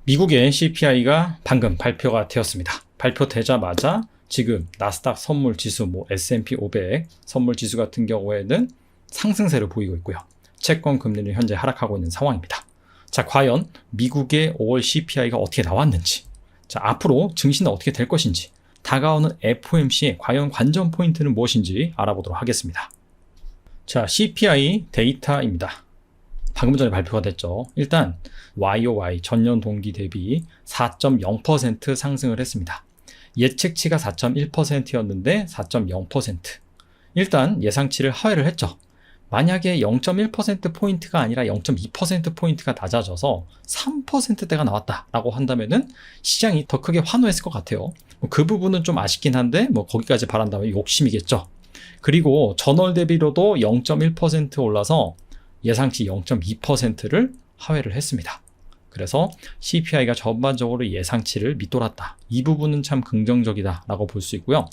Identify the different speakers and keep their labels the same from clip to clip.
Speaker 1: 미국의 CPI가 방금 발표가 되었습니다. 발표되자마자 지금 나스닥 선물 지수, S&P 500 선물 지수 같은 경우에는 상승세를 보이고 있고요. 채권 금리는 현재 하락하고 있는 상황입니다. 자, 과연 미국의 5월 CPI가 어떻게 나왔는지, 자, 앞으로 증시는 어떻게 될 것인지, 다가오는 FOMC의 과연 관전 포인트는 무엇인지 알아보도록 하겠습니다. 자, CPI 데이터입니다. 방금 전에 발표가 됐죠. 일단 YOY 전년 동기 대비 4.0% 상승을 했습니다. 예측치가 4.1%였는데 4.0%. 일단 예상치를 하회를 했죠. 만약에 0.1%포인트가 아니라 0.2%포인트가 낮아져서 3%대가 나왔다라고 한다면은 시장이 더 크게 환호했을 것 같아요. 그 부분은 좀 아쉽긴 한데 거기까지 바란다면 욕심이겠죠. 그리고 전월 대비로도 0.1% 올라서 예상치 0.2%를 하회를 했습니다. 그래서 CPI가 전반적으로 예상치를 밑돌았다. 이 부분은 참 긍정적이다 라고 볼 수 있고요.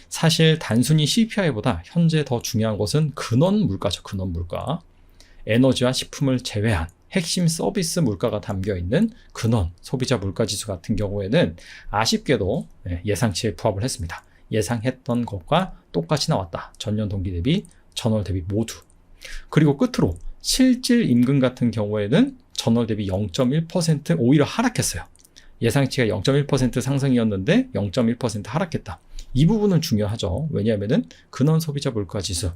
Speaker 1: 사실 단순히 CPI보다 현재 더 중요한 것은 근원 물가죠. 근원 물가. 에너지와 식품을 제외한 핵심 서비스 물가가 담겨있는 근원 소비자 물가지수 같은 경우에는 아쉽게도 예상치에 부합을 했습니다. 예상했던 것과 똑같이 나왔다. 전년 동기 대비, 전월 대비 모두. 그리고 끝으로 실질 임금 같은 경우에는 전월 대비 0.1% 오히려 하락했어요. 예상치가 0.1% 상승이었는데 0.1% 하락했다. 이 부분은 중요하죠. 왜냐하면 근원 소비자 물가 지수,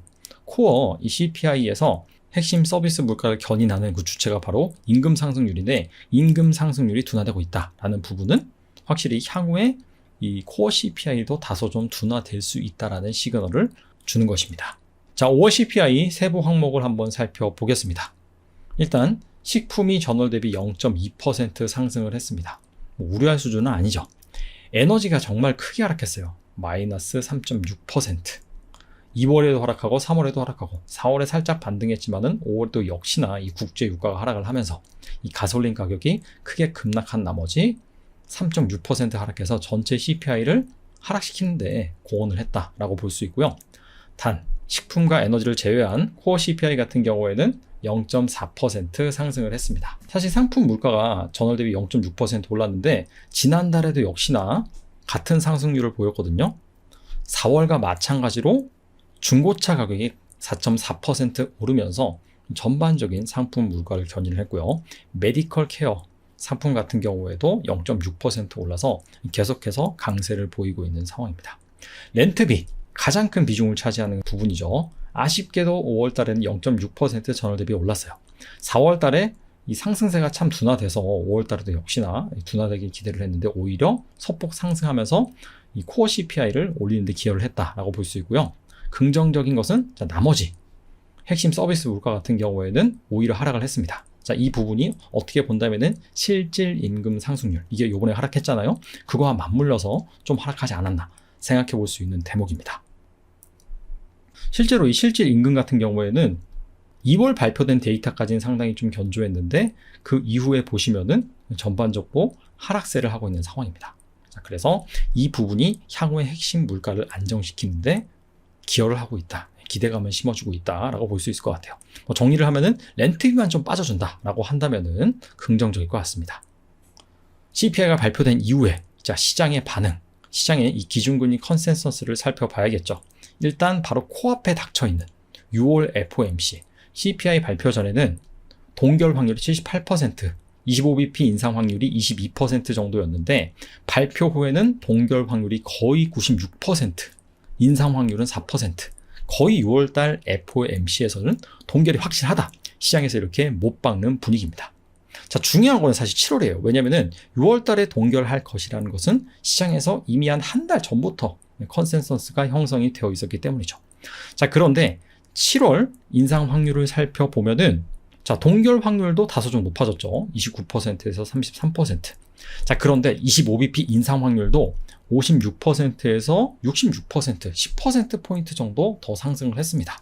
Speaker 1: 코어 이 CPI에서 핵심 서비스 물가를 견인하는 그 주체가 바로 임금 상승률인데 임금 상승률이 둔화되고 있다라는 부분은 확실히 향후에 이 코어 CPI도 다소 좀 둔화될 수 있다라는 시그널을 주는 것입니다. 자, 5월 CPI 세부 항목을 한번 살펴보겠습니다. 일단 식품이 전월 대비 0.2% 상승을 했습니다. 우려할 수준은 아니죠. 에너지가 정말 크게 하락했어요. 마이너스 3.6%. 2월에도 하락하고 3월에도 하락하고 4월에 살짝 반등했지만은 5월도 역시나 이 국제 유가가 하락을 하면서 이 가솔린 가격이 크게 급락한 나머지 3.6% 하락해서 전체 CPI를 하락시키는데 공헌을 했다라고 볼 수 있고요. 단 식품과 에너지를 제외한 코어 CPI 같은 경우에는 0.4% 상승을 했습니다. 사실 상품 물가가 전월 대비 0.6% 올랐는데 지난달에도 역시나 같은 상승률을 보였거든요. 4월과 마찬가지로 중고차 가격이 4.4% 오르면서 전반적인 상품 물가를 견인을 했고요. 메디컬 케어 상품 같은 경우에도 0.6% 올라서 계속해서 강세를 보이고 있는 상황입니다. 렌트비 가장 큰 비중을 차지하는 부분이죠. 아쉽게도 5월 달에는 0.6% 전월 대비 올랐어요. 4월 달에 이 상승세가 참 둔화돼서 5월 달에도 역시나 둔화되길 기대를 했는데 오히려 소폭 상승하면서 이 코어 CPI를 올리는 데 기여를 했다라고 볼 수 있고요. 긍정적인 것은 나머지 핵심 서비스 물가 같은 경우에는 오히려 하락을 했습니다. 자, 이 부분이 어떻게 본다면은 실질 임금 상승률, 이게 요번에 하락했잖아요. 그거와 맞물려서 좀 하락하지 않았나 생각해 볼 수 있는 대목입니다. 실제로 이 실질 임금 같은 경우에는 2월 발표된 데이터까지는 상당히 좀 견조했는데 그 이후에 보시면은 전반적으로 하락세를 하고 있는 상황입니다. 자, 그래서 이 부분이 향후의 핵심 물가를 안정시키는데 기여를 하고 있다. 기대감을 심어주고 있다라고 볼 수 있을 것 같아요. 정리를 하면은 렌트비만 좀 빠져준다라고 한다면은 긍정적일 것 같습니다. CPI가 발표된 이후에 자, 시장의 반응, 시장의 이 기준금리 컨센서스를 살펴봐야겠죠. 일단 바로 코앞에 닥쳐있는 6월 FOMC CPI 발표 전에는 동결 확률이 78%, 25bp 인상 확률이 22% 정도였는데 발표 후에는 동결 확률이 거의 96%, 인상 확률은 4%, 거의 6월달 FOMC에서는 동결이 확실하다. 시장에서 이렇게 못 박는 분위기입니다. 자, 중요한 건 사실 7월이에요. 왜냐면은 6월달에 동결할 것이라는 것은 시장에서 이미 한 달 전부터 컨센서스가 형성이 되어 있었기 때문이죠. 자, 그런데 7월 인상 확률을 살펴보면은 자, 동결 확률도 다소 좀 높아졌죠. 29%에서 33%. 자, 그런데 25bp 인상 확률도 56%에서 66%, 10%포인트 정도 더 상승을 했습니다.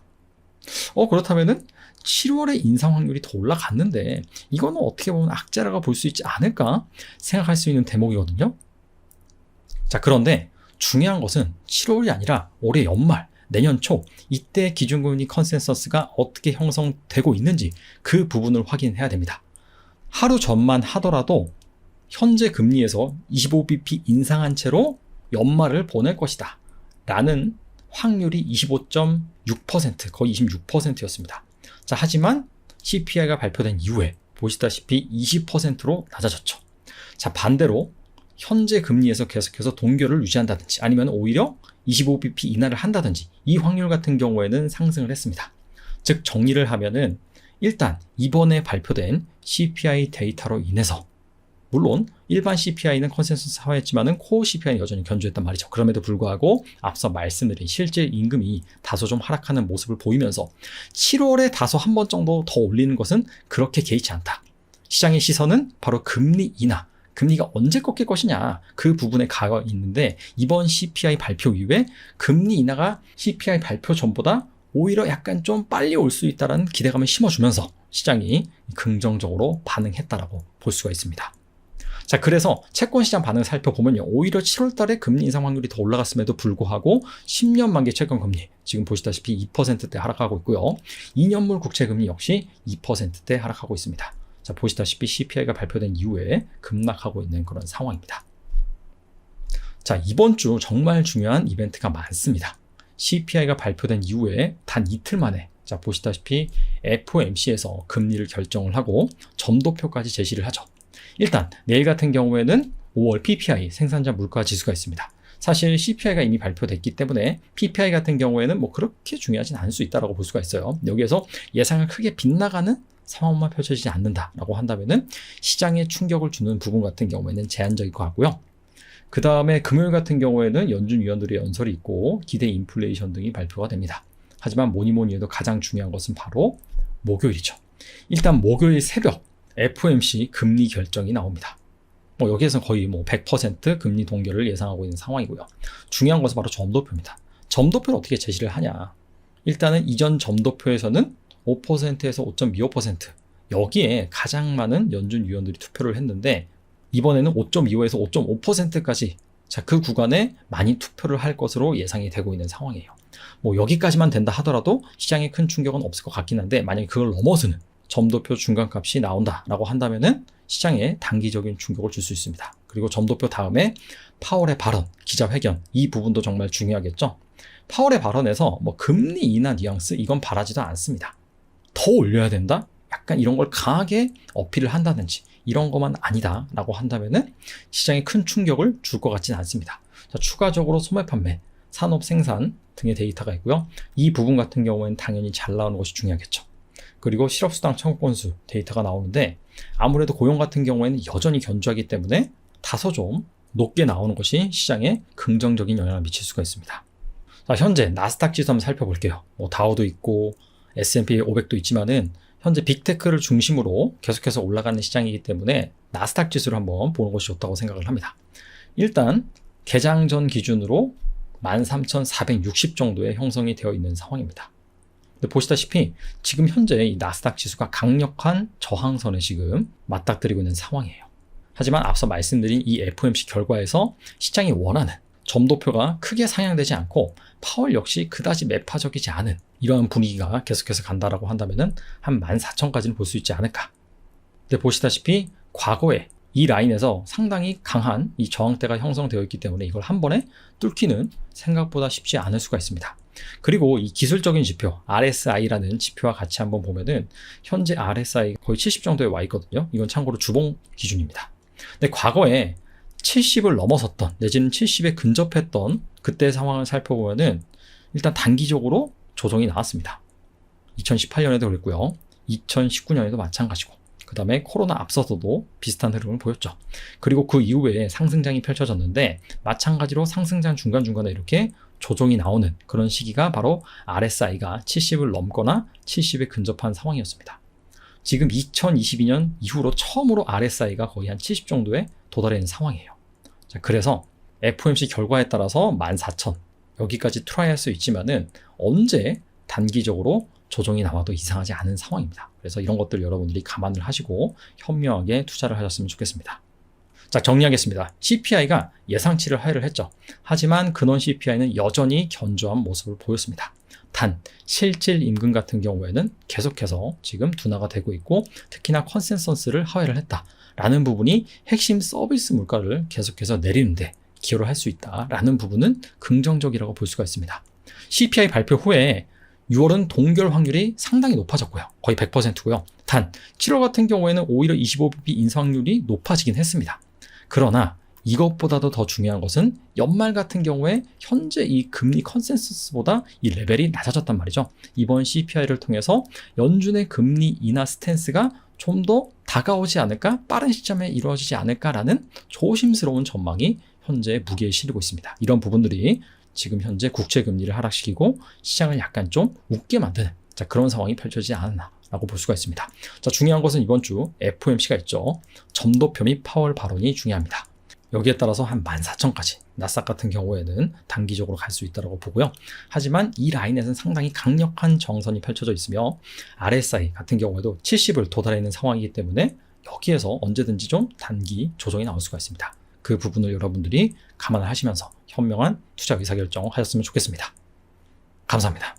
Speaker 1: 그렇다면은 7월에 인상 확률이 더 올라갔는데 이거는 어떻게 보면 악재라고 볼 수 있지 않을까 생각할 수 있는 대목이거든요. 자, 그런데 중요한 것은 7월이 아니라 올해 연말, 내년 초 이때 기준금리 컨센서스가 어떻게 형성되고 있는지 그 부분을 확인해야 됩니다. 하루 전만 하더라도 현재 금리에서 25bp 인상한 채로 연말을 보낼 것이다 라는 확률이 25.6%, 거의 26%였습니다. 자, 하지만 CPI가 발표된 이후에 보시다시피 20%로 낮아졌죠. 자, 반대로 현재 금리에서 계속해서 동결을 유지한다든지 아니면 오히려 25bp 인하를 한다든지 이 확률 같은 경우에는 상승을 했습니다. 즉 정리를 하면은 일단 이번에 발표된 CPI 데이터로 인해서 물론 일반 CPI는 컨센서스 하회했지만은 코어 CPI는 여전히 견조했단 말이죠. 그럼에도 불구하고 앞서 말씀드린 실제 임금이 다소 좀 하락하는 모습을 보이면서 7월에 다소 한 번 정도 더 올리는 것은 그렇게 개의치 않다. 시장의 시선은 바로 금리 인하, 금리가 언제 꺾일 것이냐 그 부분에 가 있는데 이번 CPI 발표 이후에 금리 인하가 CPI 발표 전보다 오히려 약간 좀 빨리 올 수 있다는 기대감을 심어주면서 시장이 긍정적으로 반응했다라고 볼 수가 있습니다. 자, 그래서 채권 시장 반응을 살펴보면요. 오히려 7월 달에 금리 인상 확률이 더 올라갔음에도 불구하고 10년 만기 채권 금리 지금 보시다시피 2%대 하락하고 있고요. 2년물 국채 금리 역시 2%대 하락하고 있습니다. 자, 보시다시피 CPI가 발표된 이후에 급락하고 있는 그런 상황입니다. 자, 이번 주 정말 중요한 이벤트가 많습니다. CPI가 발표된 이후에 단 이틀 만에 자, 보시다시피 FOMC에서 금리를 결정을 하고 점도표까지 제시를 하죠. 일단 내일 같은 경우에는 5월 PPI 생산자 물가 지수가 있습니다. 사실 CPI가 이미 발표됐기 때문에 PPI 같은 경우에는 뭐 그렇게 중요하진 않을 수 있다고 볼 수가 있어요. 여기에서 예상을 크게 빗나가는 상황만 펼쳐지지 않는다라고 한다면은 시장에 충격을 주는 부분 같은 경우에는 제한적일 것 같고요. 그 다음에 금요일 같은 경우에는 연준 위원들의 연설이 있고 기대 인플레이션 등이 발표가 됩니다. 하지만 뭐니 해도 가장 중요한 것은 바로 목요일이죠. 일단 목요일 새벽 FOMC 금리 결정이 나옵니다. 여기에서 거의 100% 금리 동결을 예상하고 있는 상황이고요. 중요한 것은 바로 점도표입니다. 점도표를 어떻게 제시를 하냐. 일단은 이전 점도표에서는 5%에서 5.25% 여기에 가장 많은 연준 위원들이 투표를 했는데 이번에는 5.25에서 5.5%까지 자, 그 구간에 많이 투표를 할 것으로 예상이 되고 있는 상황이에요. 여기까지만 된다 하더라도 시장에 큰 충격은 없을 것 같긴 한데 만약에 그걸 넘어서는 점도표 중간값이 나온다라고 한다면은 시장에 단기적인 충격을 줄 수 있습니다. 그리고 점도표 다음에 파월의 발언, 기자회견 이 부분도 정말 중요하겠죠. 파월의 발언에서 금리 인하 뉘앙스 이건 바라지도 않습니다. 더 올려야 된다? 약간 이런 걸 강하게 어필을 한다든지 이런 것만 아니다라고 한다면은 시장에 큰 충격을 줄 것 같지는 않습니다. 자, 추가적으로 소매 판매, 산업 생산 등의 데이터가 있고요. 이 부분 같은 경우에는 당연히 잘 나오는 것이 중요하겠죠. 그리고 실업수당 청구 건수 데이터가 나오는데 아무래도 고용 같은 경우에는 여전히 견조하기 때문에 다소 좀 높게 나오는 것이 시장에 긍정적인 영향을 미칠 수가 있습니다. 자, 현재 나스닥 지수 한번 살펴볼게요. 다우도 있고 S&P 500도 있지만은 현재 빅테크를 중심으로 계속해서 올라가는 시장이기 때문에 나스닥 지수를 한번 보는 것이 좋다고 생각을 합니다. 일단 개장 전 기준으로 13,460 정도의 형성이 되어 있는 상황입니다. 근데 보시다시피 지금 현재 이 나스닥 지수가 강력한 저항선에 지금 맞닥뜨리고 있는 상황이에요. 하지만 앞서 말씀드린 이 FOMC 결과에서 시장이 원하는 점도표가 크게 상향되지 않고 파월 역시 그다지 매파적이지 않은 이러한 분위기가 계속해서 간다라고 한다면은 한 14,000까지는 볼 수 있지 않을까. 근데 보시다시피 과거에 이 라인에서 상당히 강한 이 저항대가 형성되어 있기 때문에 이걸 한 번에 뚫기는 생각보다 쉽지 않을 수가 있습니다. 그리고 이 기술적인 지표 RSI라는 지표와 같이 한번 보면은 현재 RSI 거의 70 정도에 와 있거든요. 이건 참고로 주봉 기준입니다. 근데 과거에 70을 넘어섰던 내지는 70에 근접했던 그때 상황을 살펴보면은 일단 단기적으로 조정이 나왔습니다. 2018년에도 그랬고요. 2019년에도 마찬가지고 그 다음에 코로나 앞서서도 비슷한 흐름을 보였죠. 그리고 그 이후에 상승장이 펼쳐졌는데 마찬가지로 상승장 중간중간에 이렇게 조정이 나오는 그런 시기가 바로 RSI가 70을 넘거나 70에 근접한 상황이었습니다. 지금 2022년 이후로 처음으로 RSI가 거의 한 70 정도에 도달해 있는 상황이에요. 자, 그래서 FOMC 결과에 따라서 14,000 여기까지 트라이할 수 있지만은 언제 단기적으로 조정이 나와도 이상하지 않은 상황입니다. 그래서 이런 것들 여러분들이 감안을 하시고 현명하게 투자를 하셨으면 좋겠습니다. 자, 정리하겠습니다. CPI가 예상치를 하회를 했죠. 하지만 근원 CPI는 여전히 견조한 모습을 보였습니다. 단 실질 임금 같은 경우에는 계속해서 지금 둔화가 되고 있고 특히나 컨센서스를 하회를 했다라는 부분이 핵심 서비스 물가를 계속해서 내리는데 기여를 할 수 있다라는 부분은 긍정적이라고 볼 수가 있습니다. CPI 발표 후에 6월은 동결 확률이 상당히 높아졌고요. 거의 100%고요. 단 7월 같은 경우에는 오히려 25bp 인상 확률이 높아지긴 했습니다. 그러나 이것보다도 더 중요한 것은 연말 같은 경우에 현재 이 금리 컨센서스보다 이 레벨이 낮아졌단 말이죠. 이번 CPI를 통해서 연준의 금리 인하 스탠스가 좀 더 다가오지 않을까, 빠른 시점에 이루어지지 않을까라는 조심스러운 전망이 현재 무게에 실리고 있습니다. 이런 부분들이 지금 현재 국채 금리를 하락시키고 시장을 약간 좀 웃게 만드는 그런 상황이 펼쳐지지 않았나라고 볼 수가 있습니다. 자, 중요한 것은 이번 주 FOMC가 있죠. 점도표 및 파월 발언이 중요합니다. 여기에 따라서 한 14,000까지 나스닥 같은 경우에는 단기적으로 갈 수 있다고 보고요. 하지만 이 라인에서는 상당히 강력한 정선이 펼쳐져 있으며 RSI 같은 경우에도 70을 도달해 있는 상황이기 때문에 여기에서 언제든지 좀 단기 조정이 나올 수가 있습니다. 그 부분을 여러분들이 감안을 하시면서 현명한 투자 의사결정 하셨으면 좋겠습니다. 감사합니다.